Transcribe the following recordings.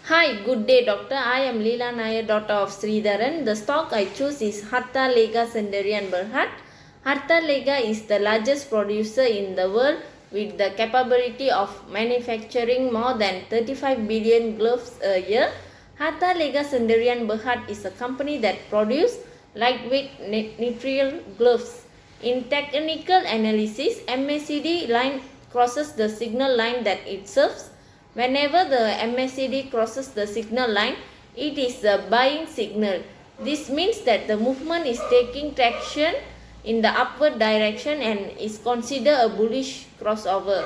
Hi, good day, doctor. I am Leela Nair, daughter of Sridharan. The stock I choose is Hatta Lega Sendirian Berhad. Hatta Lega is the largest producer in the world with the capability of manufacturing more than 35 billion gloves a year. Hatta Lega Sendirian Berhad is a company that produces lightweight nitrile gloves. In technical analysis, MACD line crosses the signal line that it serves. Whenever the MACD crosses the signal line, it is a buying signal. This means that the movement is taking traction in the upward direction and is considered a bullish crossover.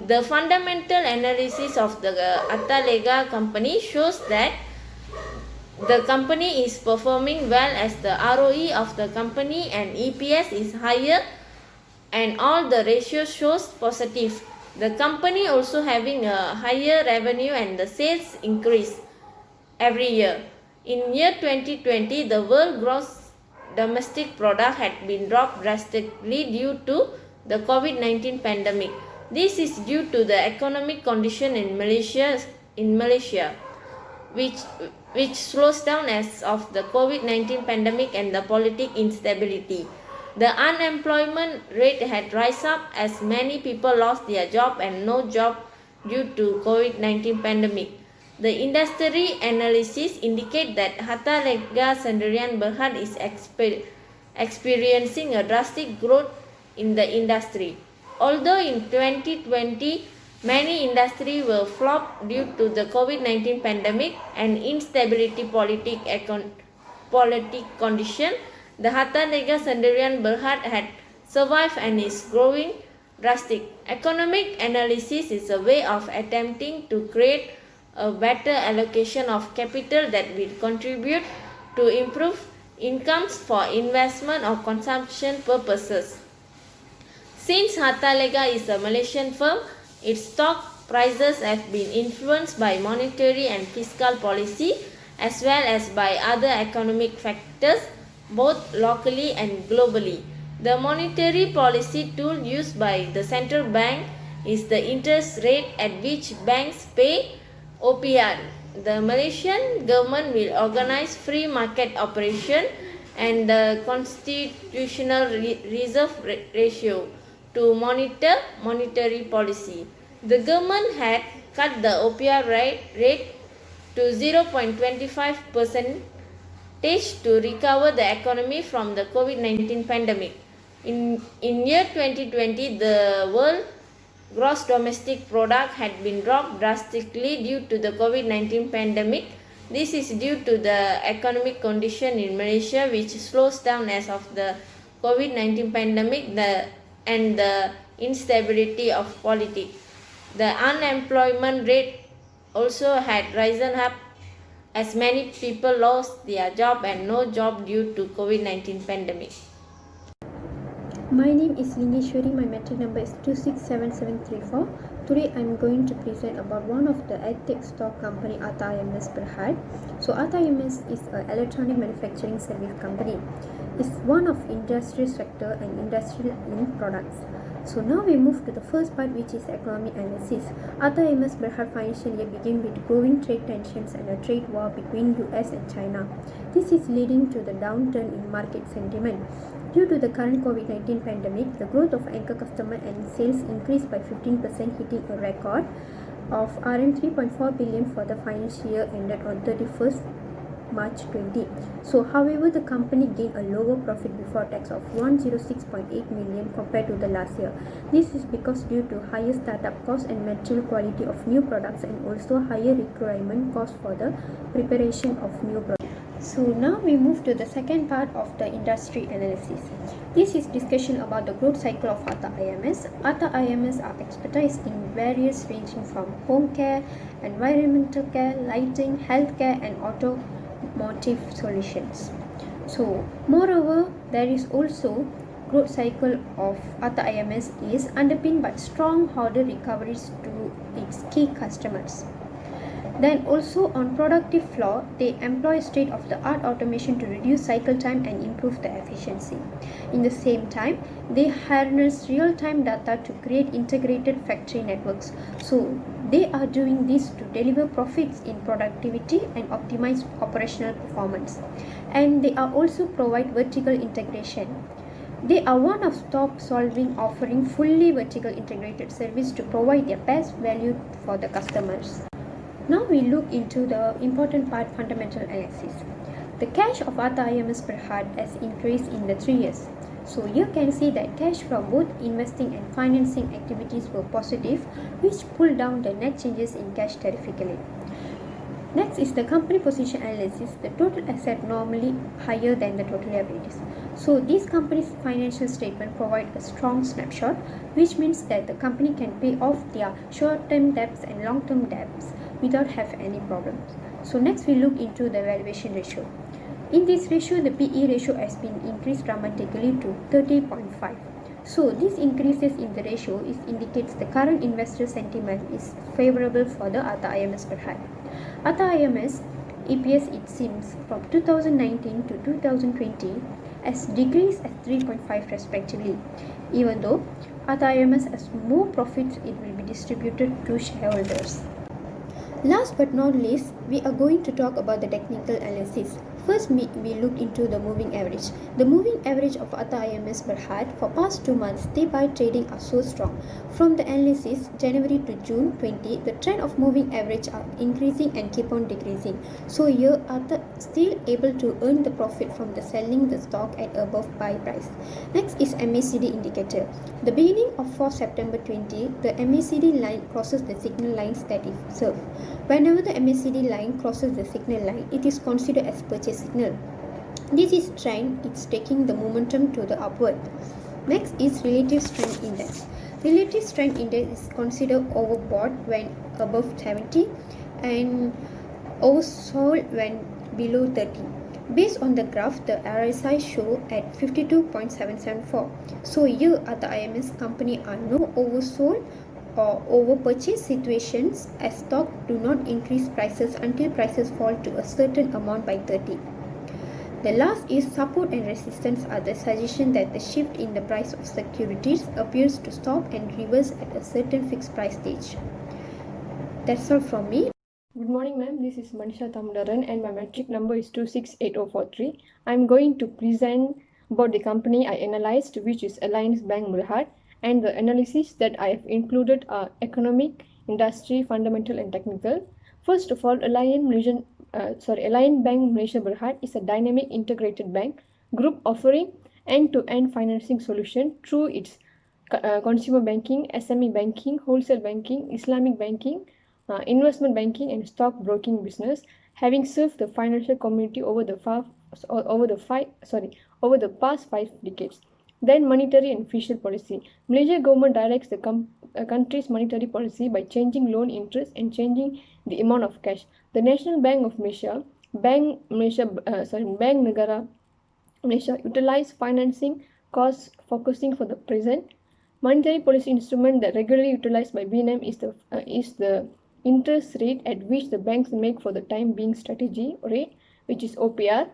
The fundamental analysis of the Atalega company shows that the company is performing well as the ROE of the company and EPS is higher and all the ratios shows positive. The company also having a higher revenue and the sales increase every year. In year 2020, the world gross domestic product had been dropped drastically due to the COVID-19 pandemic. This is due to the economic condition in Malaysia, which slows down as of the COVID-19 pandemic and the political instability. The unemployment rate had risen up as many people lost their job and no job due to COVID-19 pandemic. The industry analysis indicate that Hatta Lega Sendirian Berhad is experiencing a drastic growth in the industry. Although in 2020, many industries were flopped due to the COVID-19 pandemic and instability political condition, the Hatta Lega Sendirian Berhad had survived and is growing drastic. Economic analysis is a way of attempting to create a better allocation of capital that will contribute to improve incomes for investment or consumption purposes. Since Hatta Lega is a Malaysian firm, its stock prices have been influenced by monetary and fiscal policy as well as by other economic factors both locally and globally. The monetary policy tool used by the central bank is the interest rate at which banks pay OPR. The Malaysian government will organize free market operation and the constitutional reserve ratio to monitor monetary policy. The government had cut the OPR rate to 0.25% to recover the economy from the COVID-19 pandemic. In year 2020, the world gross domestic product had been dropped drastically due to the COVID-19 pandemic. This is due to the economic condition in Malaysia which slows down as of the COVID-19 pandemic and the instability of politics. The unemployment rate also had risen up as many people lost their job and no job due to COVID-19 pandemic. My name is Lingeshwari. My metric number is 267734. Today I am going to present about one of the EdTech stock company, Atta IMS Berhad. So Atta IMS is an electronic manufacturing service company. It's one of industry sector and industrial in products. So now we move to the first part, which is economic analysis. Atta IMS Berhad financial year began with growing trade tensions and a trade war between US and China. This is leading to the downturn in market sentiment. Due to the current COVID-19 pandemic, the growth of anchor customer and sales increased by 15%, hitting a record of Rm 3.4 billion for the financial year ended on 31st March 20. So, however, the company gained a lower profit before tax of 106.8 million compared to the last year. This is because due to higher startup costs and material quality of new products and also higher requirement costs for the preparation of new products. So now we move to the second part of the industry analysis. This is discussion about the growth cycle of Atta IMS. Atta IMS are expertise in various ranging from home care, environmental care, lighting, healthcare and automotive solutions. So moreover, there is also growth cycle of Atta IMS is underpinned by strong order recoveries to its key customers. Then also on productive floor, they employ state-of-the-art automation to reduce cycle time and improve the efficiency. In the same time, they harness real-time data to create integrated factory networks. So they are doing this to deliver profits in productivity and optimize operational performance. And they are also provide vertical integration. They are one of top solving offering fully vertical integrated service to provide their best value for the customers. Now we look into the important part, fundamental analysis. The cash of Atta IMS Berhad has increased in the 3 years. So you can see that cash from both investing and financing activities were positive, which pulled down the net changes in cash terrifically. Next is the company position analysis. The total asset normally higher than the total liabilities. So these companies' financial statement provide a strong snapshot, which means that the company can pay off their short-term debts and long-term debts without have any problems. So next we look into the valuation ratio. In this ratio, the PE ratio has been increased dramatically to 30.5. So these increases in the ratio indicates the current investor sentiment is favorable for the Atta IMS Berhad. Atta IMS EPS, it seems, from 2019 to 2020 has decreased at 3.5 respectively. Even though Atta IMS has more profits, it will be distributed to shareholders. Last but not least, we are going to talk about the technical analysis. First, we look into the moving average. The moving average of Atta IMS Berhad for past 2 months, day by trading are so strong. From the analysis, January to June 20, the trend of moving average are increasing and keep on decreasing. So here Atta still able to earn the profit from the selling the stock at above buy price. Next is MACD indicator. The beginning of 4 September 20, the MACD line crosses the signal lines that it serves. Whenever the MACD line crosses the signal line, it is considered as purchase signal. This is trend, it's taking the momentum to the upward. Next is relative strength index. Relative strength index is considered overbought when above 70 and oversold when below 30. Based on the graph, the RSI show at 52.774. So here at the IMS company are no oversold or overpurchase situations, as stock do not increase prices until prices fall to a certain amount by 30. The last is support and resistance are the suggestion that the shift in the price of securities appears to stop and reverse at a certain fixed price stage. That's all from me. Good morning, ma'am. This is Manisha Thamdaran and my metric number is 268043. I'm going to present about the company I analyzed, which is Alliance Bank Berhad, and the analysis that I have included are economic, industry, fundamental, and technical. First of all, Alliance Bank Malaysia Berhad is a dynamic integrated bank group offering end-to-end financing solution through its consumer banking, SME banking, wholesale banking, Islamic banking, investment banking, and stock broking business, having served the financial community over the past 5 decades. Then monetary and fiscal policy. Malaysia government directs the country's monetary policy by changing loan interest and changing the amount of cash. The National Bank of Malaysia, Bank Negara Malaysia, utilize financing costs focusing for the present. Monetary policy instrument that regularly utilized by BNM is the interest rate at which the banks make for the time being strategy rate, which is OPR.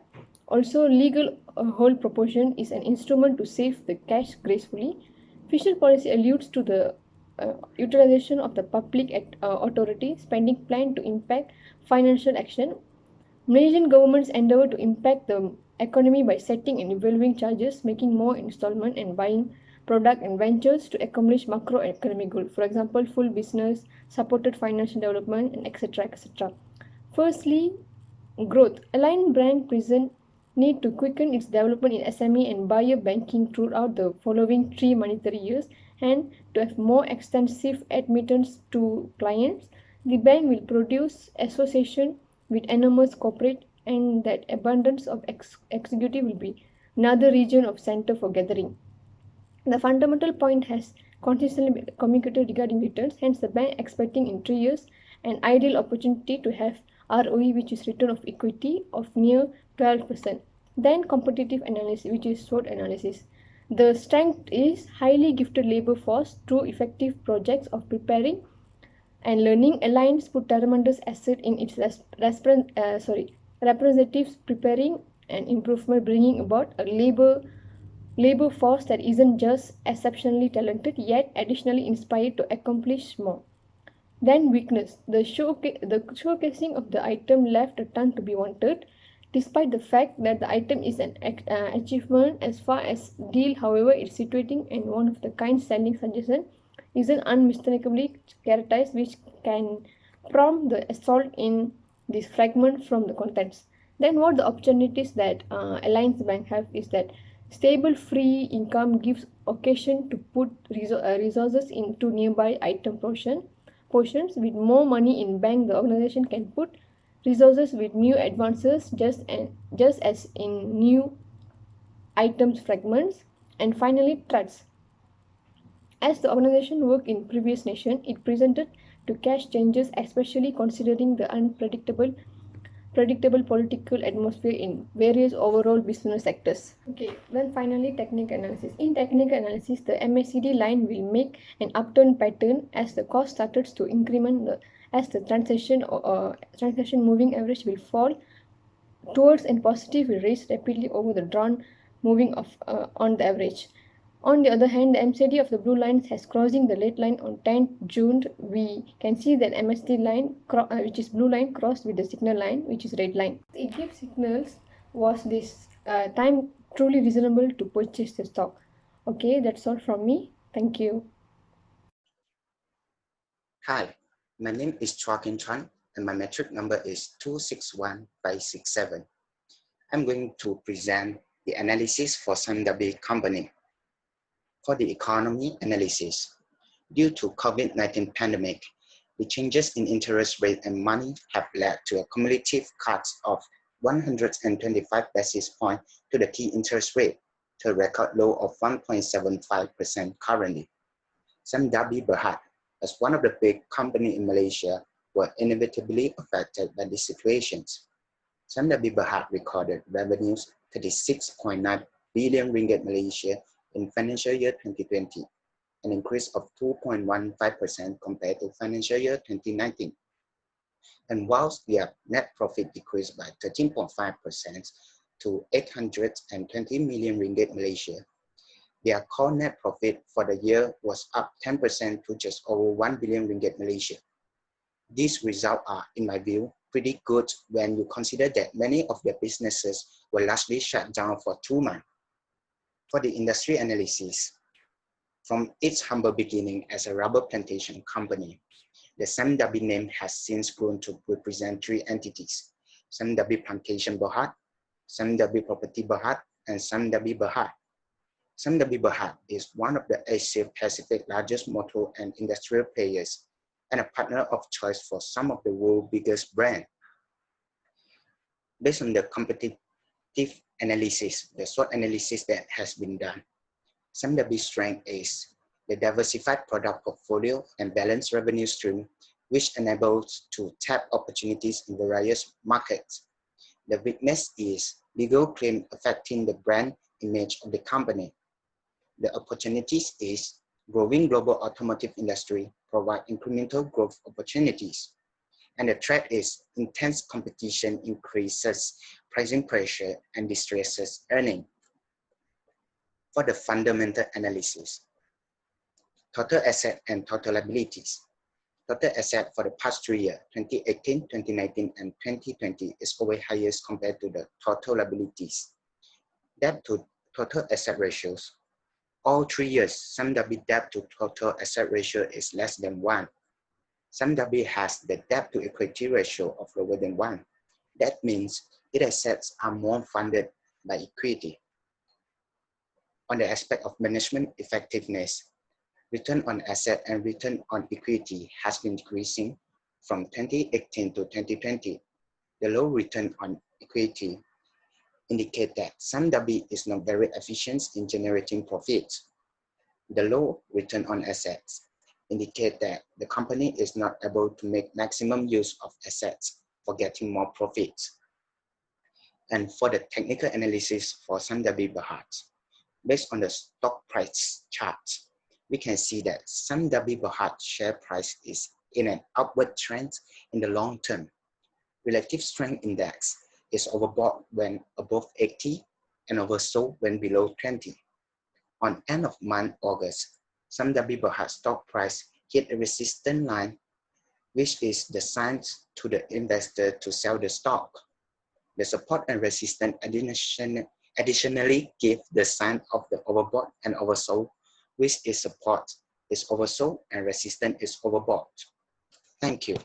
Also, legal hold proportion is an instrument to save the cash gracefully. Fiscal policy alludes to the utilization of the public authority spending plan to impact financial action. Malaysian government's endeavor to impact the economy by setting and evaluating charges, making more installment and buying product and ventures to accomplish macroeconomic goals. For example, full business, supported financial development, and etc. etc. Firstly, growth. Alliance Bank present need to quicken its development in SME and buyer banking throughout the following 3 monetary years, and to have more extensive admittance to clients. The bank will produce association with enormous corporate, and that abundance of executive will be another region of center for gathering. The fundamental point has consistently been communicated regarding returns, hence the bank expecting in 3 years an ideal opportunity to have ROE, which is return of equity, of near 12%. Then competitive analysis, which is SWOT analysis. The strength is highly gifted labor force through effective projects of preparing And Learning Alliance put Taramandra's asset in its representatives, preparing an improvement, bringing about a labor force that isn't just exceptionally talented yet additionally inspired to accomplish more. Then weakness. The showcasing of the item left a ton to be wanted, despite the fact that the item is an achievement as far as deal. However, its situating and one of the kind selling suggestion isn't unmistakably characterized, which can prompt the assault in this fragment from the contents. Then, what the opportunities that Alliance Bank have is that stable free income gives occasion to put resources into nearby item portions. With more money in bank, the organization can put resources with new advances just as in new items fragments. And finally, threats. As the organization worked in previous nation, it presented to cash changes, especially considering the predictable political atmosphere in various overall business sectors. Okay, then finally technical analysis. In technical analysis, the MACD line will make an upturn pattern as the cost started to increment as the transaction moving average will fall towards and positive will raise rapidly over the drawn moving of on the average. On the other hand, the MCD of the blue line has crossing the red line on 10th June. We can see that MSD line, which is blue line, crossed with the signal line, which is red line. It gives signals was this time truly reasonable to purchase the stock. Okay, that's all from me. Thank you. Hi, my name is Chua Kin Chuan and my metric number is 261567. I'm going to present the analysis for Samdabi company. For the economy analysis, due to COVID-19 pandemic, the changes in interest rate and money have led to a cumulative cut of 125 basis points to the key interest rate to a record low of 1.75% currently. Samdabi Berhad, as one of the big companies in Malaysia, were inevitably affected by these situations. Samdabi Berhad recorded revenues 36.9 billion ringgit Malaysia in financial year 2020, an increase of 2.15% compared to financial year 2019. And whilst their net profit decreased by 13.5% to 820 million ringgit Malaysia, their core net profit for the year was up 10% to just over 1 billion ringgit Malaysia. These results are, in my view, pretty good when you consider that many of their businesses were largely shut down for 2 months. For the industry analysis, from its humble beginning as a rubber plantation company, the Samdabi name has since grown to represent 3 entities: Samdabi Plantation Berhad, Samdabi Property Berhad, and Samdabi Berhad. Samdabi Berhad is one of the Asia Pacific largest motor and industrial players and a partner of choice for some of the world's biggest brands. Based on the competitive analysis, the SWOT analysis that has been done, Samdabi's strength is the diversified product portfolio and balanced revenue stream, which enables to tap opportunities in various markets. The weakness is legal claim affecting the brand image of the company. The opportunities is growing global automotive industry provide incremental growth opportunities. And the threat is intense competition increases pricing pressure and distresses earning. For the fundamental analysis, total asset and total liabilities. Total asset for the past 3 years, 2018, 2019, and 2020 is always highest compared to the total liabilities. Debt to total asset ratios. All 3 years, Samdabi debt to total asset ratio is less than 1. Samdabi has the debt to equity ratio of lower than 1. That means its assets are more funded by equity. On the aspect of management effectiveness, return on asset and return on equity has been decreasing from 2018 to 2020. The low return on equity indicate that Samdabi is not very efficient in generating profits. The low return on assets indicate that the company is not able to make maximum use of assets for getting more profits. And for the technical analysis for Samdabi Berhad, based on the stock price chart, we can see that Samdabi Berhad share price is in an upward trend in the long term. Relative strength index is overbought when above 80 and oversold when below 20. On end of month August, Samdami Berhad stock price hit a resistance line, which is the sign to the investor to sell the stock. The support and resistance additionally give the sign of the overbought and oversold, which is support is oversold and resistance is overbought. Thank you.